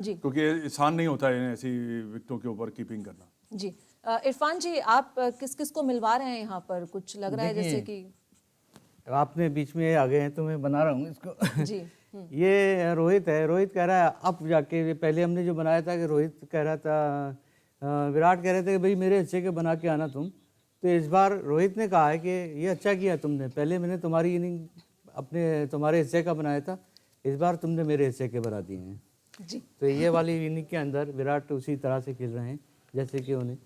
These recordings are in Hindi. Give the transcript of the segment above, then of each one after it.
जी क्योंकि आसान नहीं होता है ऐसी विकेटों के ऊपर कीपिंग करना। जी। इरफान जी, आप किस किस को मिलवा रहे हैं यहाँ पर? कुछ लग रहा है जैसे देखिए, कि आपने बीच में आ गए हैं तो मैं बना रहा हूँ इसको। जी। ये रोहित है। रोहित कह रहा है अब जाके, पहले हमने जो बनाया था कि रोहित कह रहा था, विराट कह रहे थे कि भाई मेरे हिस्से के बना के आना तुम। तो इस बार रोहित ने कहा है कि ये अच्छा किया तुमने, पहले मैंने तुम्हारी इनिंग तुम्हारे हिस्से का बनाया था, इस बार तुमने मेरे हिस्से के बना दिए हैं। जी तो ये वाली इनिंग के अंदर विराट उसी तरह से खेल रहे हैं जैसे कि उन्हें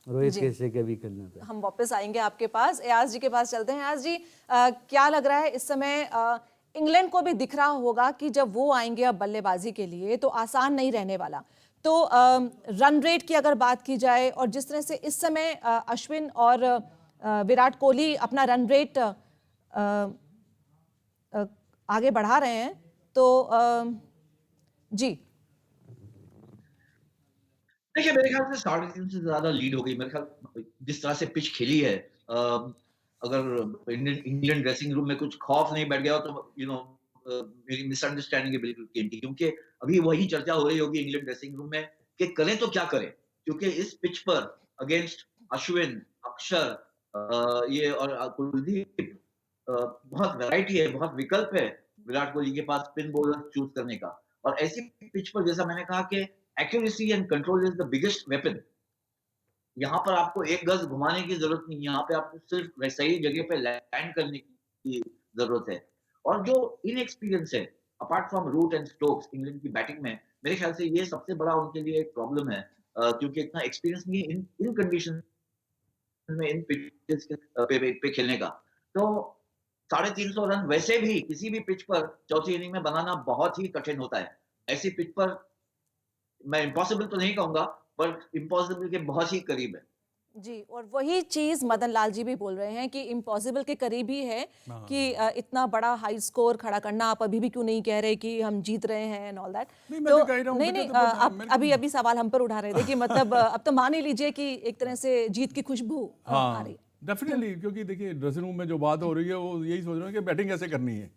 रोहित जी। के हिस्से के भी खेलना था। हम वापस आएंगे आपके पास। एयाज जी के पास चलते हैं। एयाज जी, क्या लग रहा है इस समय? इंग्लैंड को भी दिख रहा होगा कि जब वो आएंगे अब बल्लेबाजी के लिए तो आसान नहीं रहने वाला। तो रन रेट की अगर बात की जाए और जिस तरह से इस समय अश्विन और विराट कोहली अपना रन रेट आगे बढ़ा रहे हैं, तो जी देखिए, मेरे ख्याल से 3.5 से ज़्यादा लीड हो गई। मेरे ख्याल जिस तरह से पिच खेली है, अगर इंग्लैंड ड्रेसिंग रूम में कुछ खौफ नहीं बैठ गया हो तो मेरी मिसअंडरस्टैंडिंग है बिल्कुल गेम की। क्योंकि अभी वही चर्चा हो रही होगी इंग्लैंड ड्रेसिंग रूम में कि करें तो क्या करें? क्योंकि इस पिच पर अगेंस्ट अश्विन, अक्षर, ये और कुलदीप, बहुत वैरायटी है, बहुत विकल्प है विराट कोहली के पास स्पिन बॉलर चूज़ करने का। और ऐसी पिच पर जैसा मैंने कहा कि accuracy and control is the biggest weapon. यहाँ पर आपको एक गज घुमाने की जरूरत नहीं है, यहाँ पे आपको सिर्फ सही जगह पे लैंड करने की जरूरत है। और जो इनएक्सपीरियंस है apart from Root and Stokes England की बैटिंग में, मेरे ख्याल से ये सबसे बड़ा उनके लिए एक प्रॉब्लम है, क्योंकि इतना एक्सपीरियंस नहीं है इन कंडीशन में, इन पिचेस पे खेलने का। तो 350 रन वैसे भी किसी भी पिच पर चौथी इनिंग में बनाना बहुत ही कठिन होता है। ऐसी पिच पर मैं इम्पॉसिबल तो नहीं कहूँगा, बट इम्पॉसिबल के बहुत ही करीब है। जी। और वही चीज मदन लाल जी भी बोल रहे हैं कि इम्पॉसिबल के करीब ही है कि इतना बड़ा हाई स्कोर खड़ा करना। आप अभी भी क्यों नहीं कह रहे कि हम जीत रहे हैं एंड ऑल दैट? नहीं, मैं तो तो कह रहा हूँ नहीं बेटे, नहीं, तो आप मेरे को अभी अभी सवाल हम पर उठा रहे थे कि मतलब अब तो मान ही लीजिए कि एक तरह से जीत की खुशबू आ हाँ रही है। डेफिनेटली, क्योंकि देखिए ड्रेसिंग रूम में जो बात हो रही है वो यही सोच रहे हैं कि बैटिंग कैसे करनी है,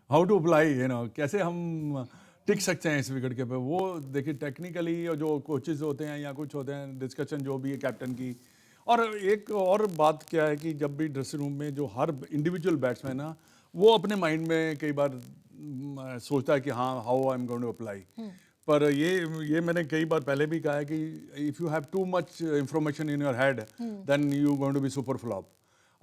हाउ टू अप्लाई, कैसे हम टिक सकते हैं इस विकेट के पे। वो देखिए टेक्निकली जो कोचेज होते हैं या कुछ होते हैं, डिस्कशन जो भी है कैप्टन की। और एक और बात क्या है कि जब भी ड्रेसिंग रूम में जो हर इंडिविजुअल बैट्समैन ना, वो अपने माइंड में कई बार सोचता है कि हाँ how I am going to apply. पर ये मैंने कई बार पहले भी कहा है कि if you have too much information in your head then you going to be super flop.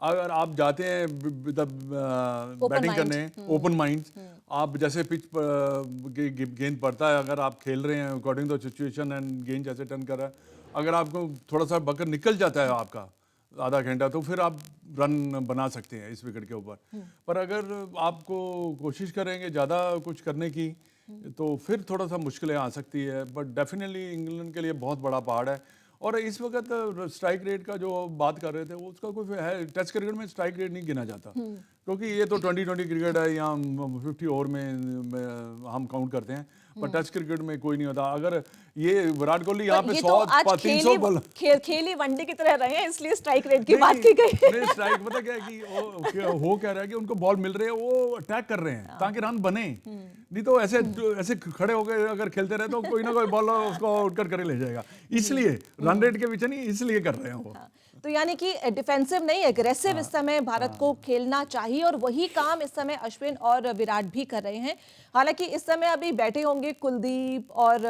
अगर आप जाते हैं विद बैटिंग mind. करने ओपन माइंड, आप जैसे पिच गेंद पड़ता है, अगर आप खेल रहे हैं अकॉर्डिंग टू सिचुएशन एंड गेंद जैसे टर्न कर रहा है, अगर आपको थोड़ा सा बकर निकल जाता है आपका आधा घंटा, तो फिर आप रन बना सकते हैं इस विकेट के ऊपर। पर अगर आपको कोशिश करेंगे ज़्यादा कुछ करने की तो फिर थोड़ा सा मुश्किलें आ सकती है। बट डेफिनेटली इंग्लैंड के लिए बहुत बड़ा पहाड़ है। और इस वक्त स्ट्राइक रेट का जो बात कर रहे थे वो उसका कोई है, टेस्ट क्रिकेट में स्ट्राइक रेट नहीं गिना जाता, क्योंकि ये तो 2020 क्रिकेट है, या 50 ओवर में हम काउंट करते हैं। पर टेस्ट क्रिकेट में कोई नहीं होता। अगर ये विराट कोहली यहाँ पे ये 100 तो आज 300 बॉल खेली वनडे की तरह रहे हैं, इसलिए स्ट्राइक रेट की नहीं, बात की गई। नहीं स्ट्राइक पता क्या है कि हो क्या रहा है कि उनको बॉल मिल रही है, वो अटैक कर रहे हैं ताकि रन बने। नहीं तो ऐसे ऐसे खड़े हो गए अगर खेलते रहे तो कोई ना कोई बॉल उसको आउट कर ले जाएगा। इसलिए रन रेट के पीछे नहीं, इसलिए कर रहे हैं वो। तो यानी कि डिफेंसिव नहीं, एग्रेसिव इस समय भारत को खेलना चाहिए और वही काम इस समय अश्विन और विराट भी कर रहे हैं। हालांकि इस समय अभी बैठे होंगे कुलदीप और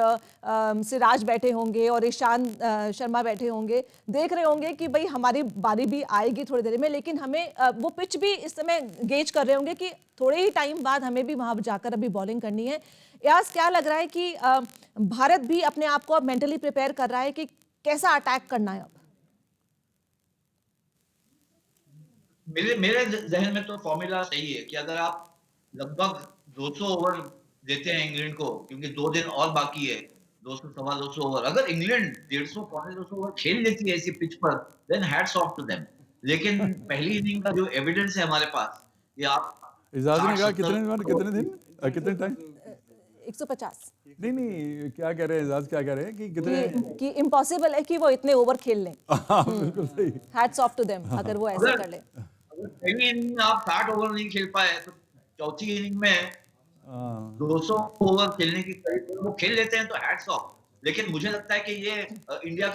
सिराज बैठे होंगे और ईशांत शर्मा बैठे होंगे, देख रहे होंगे कि भाई हमारी बारी भी आएगी थोड़ी देर में, लेकिन हमें वो पिच भी इस समय गेज कर रहे होंगे कि थोड़े ही टाइम बाद हमें भी वहां जाकर अभी बॉलिंग करनी है। यास, क्या लग रहा है कि भारत भी अपने आप को अब मेंटली प्रिपेयर कर रहा है कि कैसा अटैक करना है अब? मेरे जहन में तो फॉर्मूला सही है कि अगर आप लगभग 200 ओवर देते हैं इंग्लैंड को, क्योंकि 2 दिन और बाकी है, 200 सवा 200 ओवर, अगर इंग्लैंड 150 पौने 200 ओवर खेल लेती है ऐसी पिच पर, then hats off to them. लेकिन पहली इनिंग का जो एविडेंस है हमारे पास, ये आप एजाज ने 60 कहा 70 कितने दिन कितने टाइम? 150 नहीं, क्या कह रहे हैं एजाज, क्या कह रहे हैं कि कितने? कि इम्पॉसिबल है कि वो इतने ओवर खेल लें। हाँ बिल्कुल सही। हैट्स ऑफ टू देम अगर वो ऐसा कर ले। अगर पहली इनिंग में आप 60 ओवर नहीं खेल पाए तो चौथी इनिंग में हाँ। 200 ओवर खेलने की करीब वो खेल लेते हैं तो हैट्स ऑफ। लेकिन मुझे लगता है कि ये इंडिया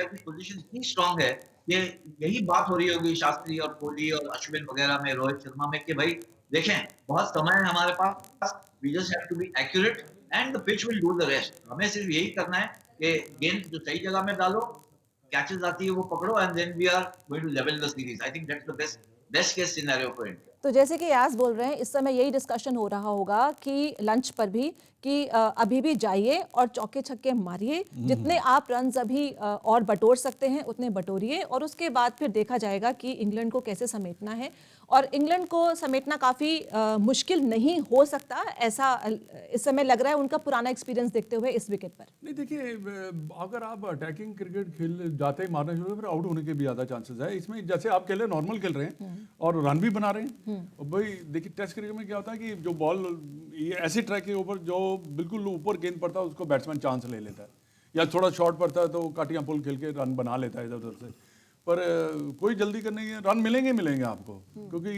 की पोजीशन इतनी स्ट्रांग है कि यही बात हो रही होगी शास्त्री और कोहली और अश्विन वगैरह में, रोहित शर्मा में कि भाई देखें, बहुत समय है हमारे पास, we just have to be accurate and the pitch will do the rest. हमें सिर्फ यही करना है कि गेंद जो सही जगह में डालो, कैचेस आती है वो पकड़ो and then we are going to level the series. I think that's the best case scenario for India. तो जैसे कि यास बोल रहे हैं, इस समय यही डिस्कशन हो रहा होगा कि लंच पर भी कि अभी भी जाइए और चौके छक्के मारिए, जितने आप रन्स अभी और बटोर सकते हैं उतने बटोरिए, और उसके बाद फिर देखा जाएगा कि इंग्लैंड को कैसे समेटना है। और इंग्लैंड को समेटना काफ़ी मुश्किल नहीं हो सकता, ऐसा इस समय लग रहा है उनका पुराना एक्सपीरियंस देखते हुए इस विकेट पर। नहीं देखिए, अगर आप अटैकिंग क्रिकेट खेल जाते ही मारना शुरू, फिर आउट होने के भी ज़्यादा चांसेस है। इसमें जैसे आप खेल रहे हैं, नॉर्मल खेल रहे हैं और रन भी बना रहे हैं। और भाई देखिए, टेस्ट क्रिकेट में क्या होता है कि जो बॉल ये ऐसी ट्रैक के ऊपर जो बिल्कुल ऊपर गेंद पड़ता है उसको बैट्समैन चांस ले लेता है, या थोड़ा शॉर्ट पड़ता है तो काटियाँ पुल खेल के रन बना लेता है इधर उधर से। पर कोई जल्दी करने की, रन मिलेंगे मिलेंगे आपको, क्योंकि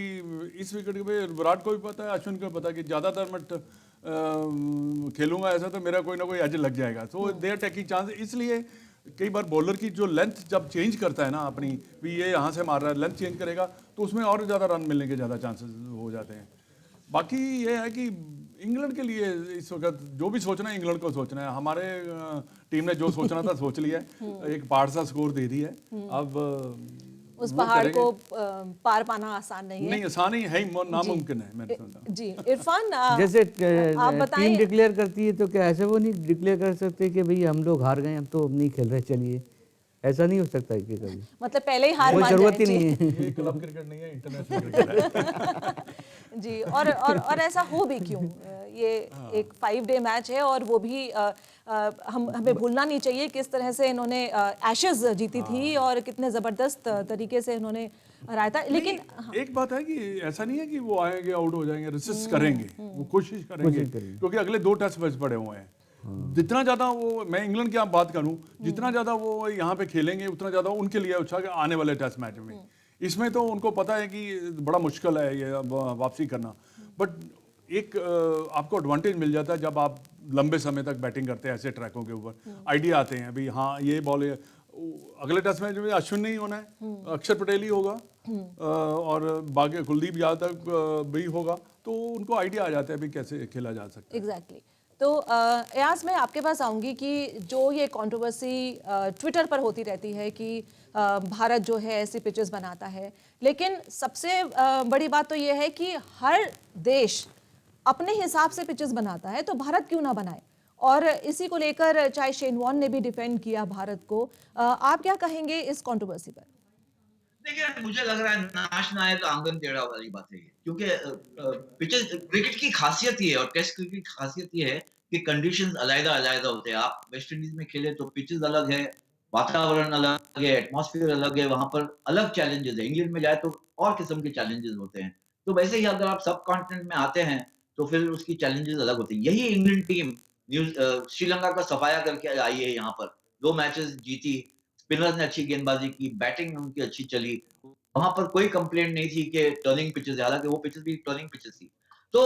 इस विकेट पे विराट को भी पता है, अश्विन को भी पता है कि ज़्यादातर मैं खेलूंगा ऐसा तो मेरा कोई ना कोई एज लग जाएगा। सो दे आर टेकिंग चांस। इसलिए कई बार बॉलर की जो लेंथ जब चेंज करता है ना अपनी, भी ये यहाँ से मार रहा है, लेंथ चेंज करेगा तो उसमें और ज़्यादा रन मिलने के ज़्यादा चांसेस हो जाते हैं। बाकी ये है कि इंग्लैंड के लिए इस वक्त जो भी सोचना है इंग्लैंड को सोचना है। हमारे टीम ने जो सोचना था सोच लिया है, एक पहाड़ सा स्कोर दे दिया है। अब उस वो पहाड़ करेंगे। को पार पाना आसान नहीं है। नहीं आसान ही है, नामुमकिन है मैंने समझा। जी इरफान, जैसे आप टीम बताएं। डिक्लेयर करती है तो क्या ऐसे वो नहीं डिक्लेयर कर सकते कि भाई हम लोग हार गए, हम तो अब नहीं खेल रहे, चलिए? ऐसा नहीं हो सकता है कि कभी? मतलब पहले ही हार कोई मान जरूरत ही जाए। नहीं है। ये क्लब क्रिकेट नहीं है, इंटरनेशनल क्रिकेट है। जी, और ऐसा हो भी क्यों? ये एक 5 डे मैच है, और वो भी हमें भूलना नहीं चाहिए किस तरह से इन्होंने एशेज जीती थी और कितने ज़बरदस्त तरीके से इन्होंने हराया था। लेकिन नहीं, एक बात है कि ऐसा नहीं है कि वो आएंगे आउट हो जाएंगे, रेसिस्ट करेंगे, वो कोशिश करेंगे, क्योंकि अगले 2 टेस्ट मैच पड़े हुए हैं। जितना ज्यादा वो, मैं इंग्लैंड की आप बात करूं, जितना ज्यादा वो यहाँ पे खेलेंगे उतना ज्यादा उनके लिए अच्छा है आने वाले टेस्ट मैच में। इसमें तो उनको पता है कि बड़ा मुश्किल है ये वापसी करना, बट एक आपको एडवांटेज मिल जाता है जब आप लंबे समय तक बैटिंग करते हैं ऐसे ट्रैकों के ऊपर। आइडिया आते हैं, अभी हाँ ये बॉल अगले टेस्ट मैच में अश्विन नहीं होना है, अक्षर पटेल ही होगा, और बाकी कुलदीप यादव भी होगा, तो उनको आइडिया आ जाता है भी कैसे खेला जा सकता है। एग्जैक्टली। तो एयाज, मैं आपके पास आऊँगी कि जो ये कंट्रोवर्सी ट्विटर पर होती रहती है कि भारत जो है ऐसी पिचेस बनाता है, लेकिन सबसे बड़ी बात तो ये है कि हर देश अपने हिसाब से पिचेस बनाता है, तो भारत क्यों ना बनाए? और इसी को लेकर चाहे शेन वॉर्न ने भी डिफेंड किया भारत को। आप क्या कहेंगे इस कंट्रोवर्सी पर? देखिए, मुझे लग रहा है नाच ना आए तो आंगन टेढ़ा वाली बात है ये। क्योंकि पिचेस क्रिकेट की खासियत ये है और टेस्ट क्रिकेट की खासियत ये है कि कंडीशंस अलग-अलग होते हैं। आप वेस्ट इंडीज में खेले तो पिचेस अलग है, वातावरण अलग है, एटमॉस्फेयर अलग है, वहाँ पर अलग चैलेंजेस है। इंग्लैंड में जाए तो और किस्म के चैलेंजेस होते हैं। तो वैसे ही अगर आप सब कॉन्टिनेंट में आते हैं तो फिर उसकी चैलेंजेस अलग होती हैं। यही इंग्लैंड टीम श्रीलंका का सफाया करके आई है यहाँ पर। 2 मैचेस जीती, स्पिनर्स ने अच्छी गेंदबाजी की, बैटिंग उनकी अच्छी चली। वहाँ पर कोई कंप्लेंट नहीं थी कि टर्निंग पिचेस है, हालाँकि वो पिचेस भी टर्निंग पिचेस थी। तो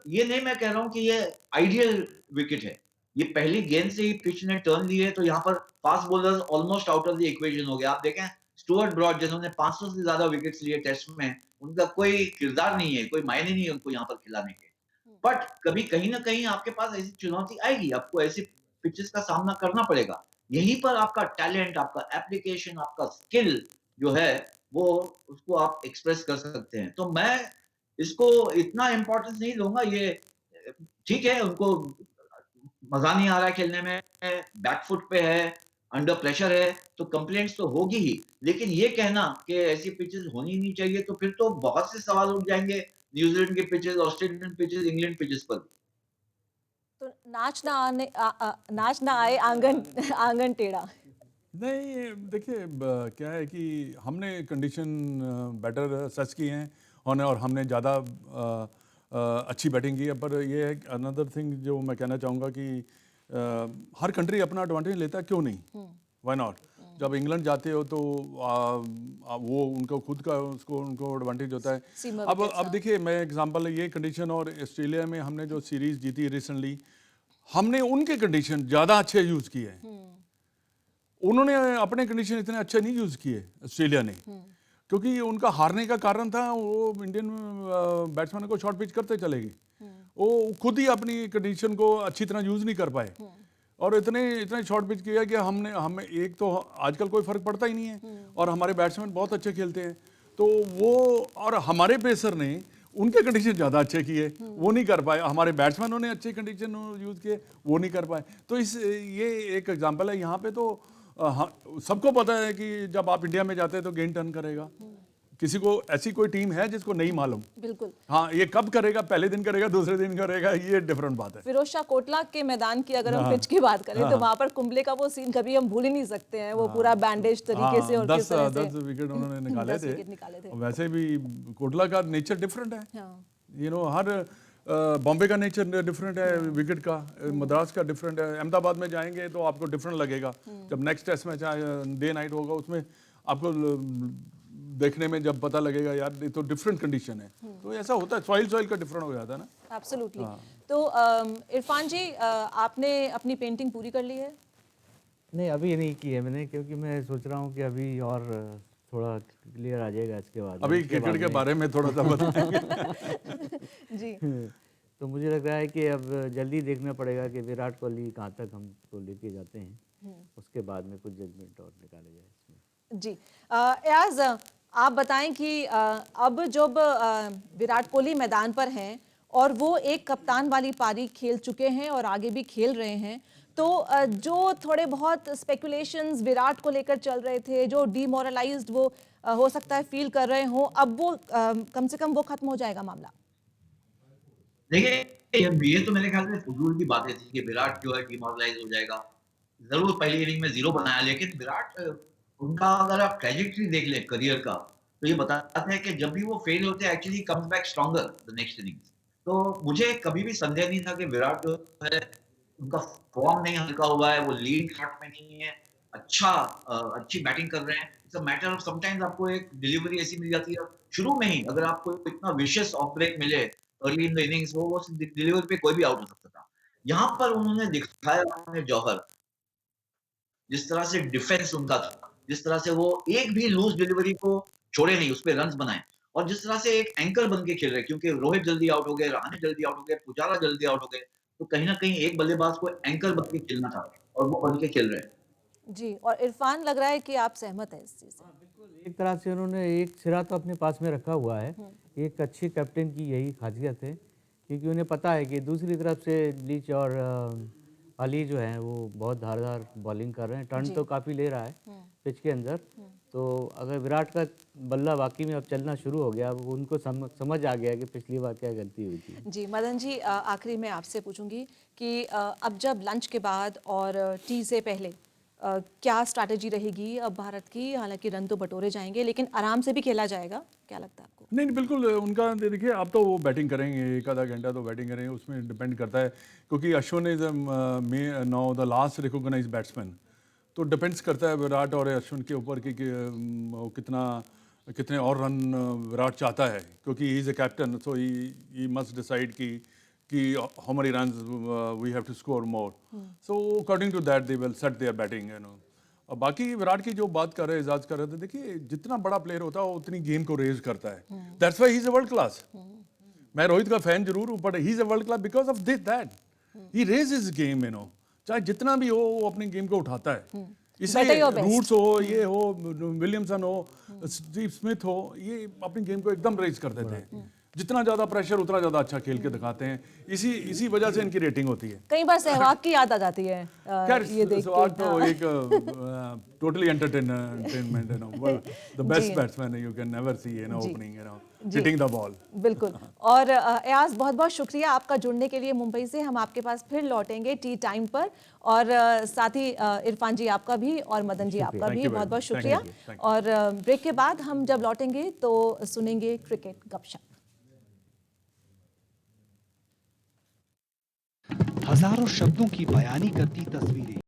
ये नहीं मैं कह रहा हूँ कि ये आइडियल विकेट है। ये पहली गेंद से ही पिच ने टर्न ली है, तो यहाँ पर fast bowlers almost out of the equation हो गए। आप देखें स्टुअर्ट ब्रॉड जिन्होंने 500 से ज़्यादा विकेट्स लिए टेस्ट में, उनका कोई किरदार नहीं है, कोई मायने नहीं है उनको यहाँ पर खिलाने के। बट कभी कहीं न कहीं आपके पास ऐसी चुनौती आएगी, आपको ऐसी पिचेस का सामना करना पड़ेगा। यहीं पर आपका टैलेंट, आपका एप्लीकेशन, आपका स्किल जो है, वो उसको आप एक्सप्रेस कर सकते हैं। तो मैं इसको इतना इम्पोर्टेंस नहीं दूँगा। ये ठीक है, उनको मज़ा नहीं आ रहा है खेलने में, बैक फुट पे है, अंडर प्रेशर है, तो कंप्लेंट्स तो होगी ही। लेकिन ये कहना कि ऐसी पिचेस होनी नहीं चाहिए, तो फिर तो बहुत से सवाल उठ जाएँगे न्यूज़ीलैंड के pitches, Australian pitches, England pitches पर। तो नाच ना आए आंगन आंगन टेढ़ा। नहीं देखिए, क्या है कि हमने कंडीशन बेटर सर्च की हैं और हमने ज़्यादा अच्छी बैटिंग की है। पर ये है अनदर थिंग जो मैं कहना चाहूँगा कि हर कंट्री अपना एडवांटेज लेता है, क्यों नहीं, व्हाई नॉट। जब इंग्लैंड जाते हो तो वो उनको खुद का उनको एडवांटेज होता है। सीमा अब विकेट्स, हाँ। देखिए, मैं एग्जांपल ये कंडीशन, और ऑस्ट्रेलिया में हमने जो सीरीज जीती रिसेंटली, हमने उनके कंडीशन ज़्यादा अच्छे यूज़ किए हैं। उन्होंने अपने कंडीशन इतने अच्छे नहीं यूज़ किए ऑस्ट्रेलिया ने, क्योंकि उनका हारने का कारण था वो इंडियन बैट्समैन को शॉर्ट पिच करते चले गए। वो खुद ही अपनी कंडीशन को अच्छी तरह यूज़ नहीं कर पाए, और इतने शॉर्ट पिच किया कि हमें एक तो आजकल कोई फर्क पड़ता ही नहीं है, और हमारे बैट्समैन बहुत अच्छे खेलते हैं, तो वो और हमारे पेसर ने उनके कंडीशन ज़्यादा अच्छे किए, वो नहीं कर पाए। हमारे बैट्समैनों ने अच्छे कंडीशन यूज़ किए, वो नहीं कर पाए। तो ये एक एग्जांपल है। यहाँ पे तो हाँ, सबको पता है कि जब आप इंडिया में जाते हैं तो गेंद टर्न करेगा। किसी को ऐसी कोई टीम है जिसको नहीं मालूम? बिल्कुल। हाँ, ये कब करेगा, पहले दिन करेगा, दूसरे दिन करेगा, ये डिफरेंट बात है। फिरोज शाह कोटला के मैदान की अगर हम पिच की बात करें तो वहां पर कुंबले का वो सीन कभी हम भूल ही नहीं सकते हैं, वो पूरा बैंडेज तरीके से, और किस तरह से 10 विकेट उन्होंने निकाले 10 थे। विकेट निकाले थे। वैसे भी कोटला का नेचर डिफरेंट है, हाँ। हर बॉम्बे का नेचर डिफरेंट है विकेट का, मद्रास का डिफरेंट है, अहमदाबाद में जाएंगे तो आपको डिफरेंट लगेगा। जब next test match day night होगा, उसमें आपको देखने में जब पता लगेगा यार ये तो डिफरेंट कंडीशन है। तो ऐसा होता है, सॉइल का डिफरेंट हो जाता है ना। एब्सोल्युटली। तो इरफान जी, आपने अपनी पेंटिंग पूरी कर ली है? नहीं, अभी नहीं की है मैंने, क्योंकि मैं सोच रहा हूँ कि अभी और थोड़ा क्लियर आ जाएगा इसके बाद। अभी क्रिकेट के बारे में थोड़ा सा बताएंगे। जी। तो मुझे लग रहा है कि अब जल्दी देखना पड़ेगा कि विराट कोहली कहाँ तक हमको लेके जाते हैं, उसके बाद में कुछ जजमेंट और निकाले जाए इसमें। जी। एयाज, आप बताएं कि अब जब विराट कोहली मैदान पर हैं और वो एक कप्तान वाली पारी खेल चुके हैं और आगे भी खेल रहे हैं, तो जो थोड़े बहुत स्पेकुलेशंस विराट को लेकर चल रहे थे, जो डीमोरलाइज्ड वो हो सकता है फील कर रहे हो, अब वो कम से कम वो खत्म हो जाएगा मामला? देखिए, ये तो मेरे ख्याल से फुजूल की बातें थी कि विराट जो है डिमोरलाइज हो जाएगा। ज़रूर पहली इनिंग में 0 बनाया, लेकिन विराट उनका अगर आप ट्रैजेक्टरी देख लें करियर का, तो ये बताते हैं कि जब भी वो फेल होते हैं actually comes back stronger the next innings. तो मुझे कभी भी संदेह नहीं था कि विराट जो है उनका फॉर्म नहीं हल्का हुआ है, वो लीड ट्रैक में नहीं है, अच्छी बैटिंग कर रहे हैं। It's a matter of sometimes आपको एक डिलीवरी ऐसी मिल जाती है शुरू में ही, अगर आपको इतना विशियस ऑफ ब्रेक मिले अर्ली इन द इनिंग्स, वो डिलीवरी पे कोई भी आउट हो सकता था। यहाँ पर उन्होंने दिखाया अपने जौहर, जिस तरह से डिफेंस उनका था, जिस तरह से वो एक भी लूज डिलीवरी को छोड़े नहीं, उस पे रन्स बनाए, और जिस तरह से एक एंकर बन के खेल रहे हैं, क्योंकि रोहित जल्दी आउट हो गए, रहाणे जल्दी आउट हो गए, पुजारा जल्दी आउट हो गए, तो कहीं न कहीं एक बल्लेबाज को एंकर बन के खेलना था, और वो बन के खेल रहे हैं। जी। और इरफान, लग रहा है कि आप सहमत हैं इस चीज़ से? बिल्कुल, एक तरह से उन्होंने एक सिरा तो अपने पास में रखा हुआ है। एक अच्छी कैप्टन की यही खासियत है, क्योंकि उन्हें पता है कि दूसरी तरफ से लीच और अली जो है वो बहुत धारदार बॉलिंग कर रहे हैं, टर्न तो काफ़ी ले रहा है पिच के अंदर। तो अगर विराट का बल्ला वाकई में अब चलना शुरू हो गया, अब उनको समझ आ गया कि पिछली बार क्या गलती हुई थी। जी। मदन जी, आखिरी में आपसे पूछूंगी कि अब जब लंच के बाद और टी से पहले क्या स्ट्रैटेजी रहेगी अब भारत की? हालांकि रन तो बटोरे जाएंगे, लेकिन आराम से भी खेला जाएगा, क्या लगता है आपको? नहीं, बिल्कुल उनका देखिए, अब तो वो बैटिंग करेंगे, एक आधा घंटा तो बैटिंग करेंगे, उसमें डिपेंड करता है, क्योंकि Ashwin is now the last recognise batsman. तो डिपेंड्स करता है विराट और अश्विन के ऊपर कि वो कितने और रन विराट चाहता है, क्योंकि he is a captain, so he must decide कि how many runs we have to score more, so according to that they will set their batting, और बाकी विराट की जो बात कर रहे हैं, एजाज कर रहे थे, देखिए जितना बड़ा प्लेयर होता है वो उतनी गेम को रेज करता है। That's why he is a world class. मैं रोहित का फैन जरूर हूँ, but he is a world class because of this that he raise his game, चाहे जितना भी हो वो अपनी गेम को उठाता है। इसलिए रूट्स हो, ये हो, विलियमसन हो, स्टीव स्मिथ हो, ये अपनी गेम को एकदम रेज कर देते हैं। जितना ज्यादा प्रेशर उतना ज्यादा अच्छा खेल के दिखाते हैं, इसी वजह से इनकी रेटिंग होती है। कई बार सहवाग की याद आ जाती है ये देख सहवाग के। तो एक totally entertainment, the best batsman you can never see opening, hitting the ball. बिल्कुल। और एयाज, बहुत बहुत शुक्रिया आपका जुड़ने के लिए मुंबई से। हम आपके पास फिर लौटेंगे टी टाइम पर, और साथ ही इरफान जी आपका भी और मदन जी आपका भी बहुत बहुत शुक्रिया। और ब्रेक के बाद हम जब लौटेंगे तो सुनेंगे क्रिकेट गपशप। हजारों शब्दों की बयानी करती तस्वीरें